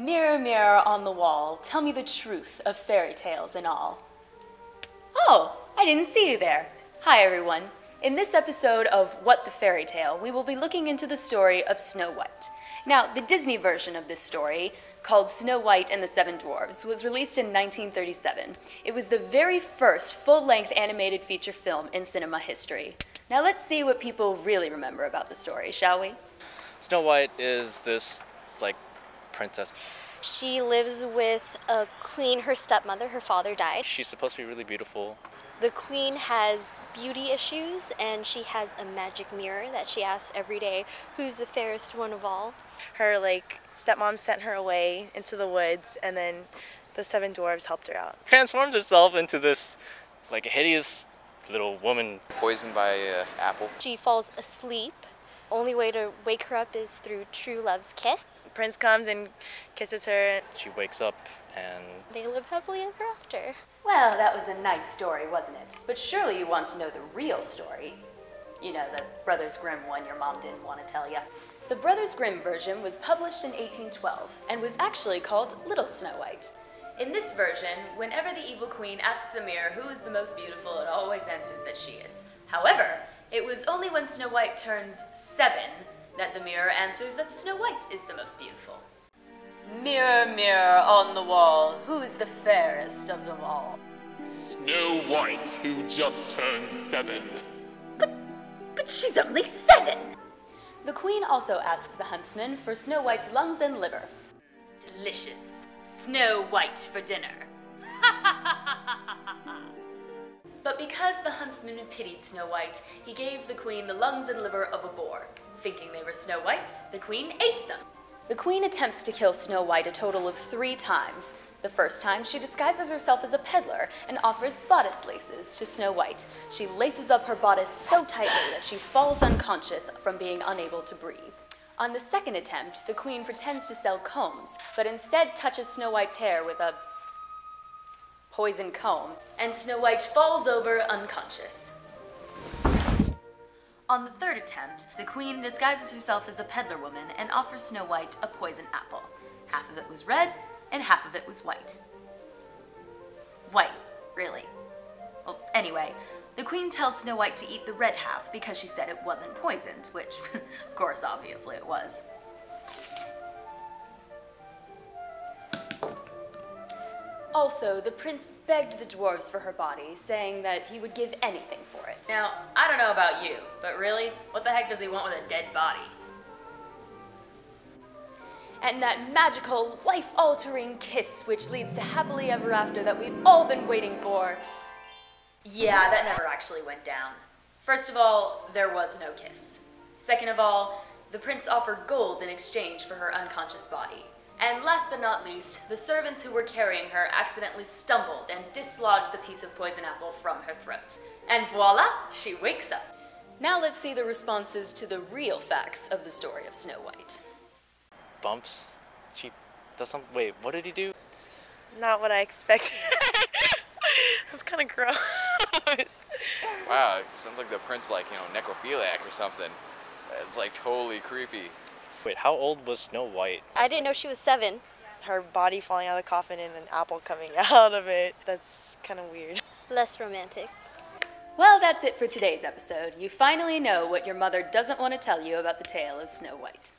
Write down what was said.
Mirror, mirror on the wall, tell me the truth of fairy tales and all. Oh, I didn't see you there. Hi everyone. In this episode of What the Fairy Tale, we will be looking into the story of Snow White. Now, the Disney version of this story, called Snow White and the Seven Dwarves, was released in 1937. It was the very first full-length animated feature film in cinema history. Now let's see what people really remember about the story, shall we? Snow White is this, princess. She lives with a queen, her stepmother. Her father died. She's supposed to be really beautiful. The queen has beauty issues, and she has a magic mirror that she asks every day, who's the fairest one of all. Her, stepmom sent her away into the woods, and then the seven dwarves helped her out. Transforms herself into this, hideous little woman. Poisoned by an apple. She falls asleep. Only way to wake her up is through true love's kiss. Prince comes and kisses her. She wakes up and They live happily ever after. Well, that was a nice story, wasn't it? But surely you want to know the real story. You know, the Brothers Grimm one your mom didn't want to tell you. The Brothers Grimm version was published in 1812 and was actually called Little Snow White. In this version, whenever the evil queen asks a mirror who is the most beautiful, it always answers that she is. However, it was only when Snow White turns 7 that the mirror answers that Snow White is the most beautiful. Mirror, mirror on the wall, who's the fairest of them all? Snow White, who just turned 7. But she's only 7! The queen also asks the huntsman for Snow White's lungs and liver. Delicious. Snow White for dinner. But because the huntsman pitied Snow White, he gave the queen the lungs and liver of a boar. Thinking they were Snow White's, the queen ate them. The queen attempts to kill Snow White a total of 3 times. The first time, she disguises herself as a peddler and offers bodice laces to Snow White. She laces up her bodice so tightly that she falls unconscious from being unable to breathe. On the second attempt, the queen pretends to sell combs, but instead touches Snow White's hair with a poison comb, and Snow White falls over unconscious. On the third attempt, the queen disguises herself as a peddler woman and offers Snow White a poison apple. Half of it was red, and half of it was white. White, really. Well, anyway, the queen tells Snow White to eat the red half because she said it wasn't poisoned, which, of course, obviously it was. Also, the prince begged the dwarves for her body, saying that he would give anything for it. Now, I don't know about you, but really, what the heck does he want with a dead body? And that magical, life-altering kiss which leads to happily ever after that we've all been waiting for. Yeah, that never actually went down. First of all, there was no kiss. Second of all, the prince offered gold in exchange for her unconscious body. And last but not least, the servants who were carrying her accidentally stumbled and dislodged the piece of poison apple from her throat. And voila, she wakes up. Now let's see the responses to the real facts of the story of Snow White. bumps. She does something. Wait, what did he do? Not what I expected. That's kind of gross. Wow, it sounds like the prince, necrophiliac or something. It's totally creepy. Wait, how old was Snow White? I didn't know she was 7. Her body falling out of the coffin and an apple coming out of it. That's kind of weird. Less romantic. Well, that's it for today's episode. You finally know what your mother doesn't want to tell you about the tale of Snow White.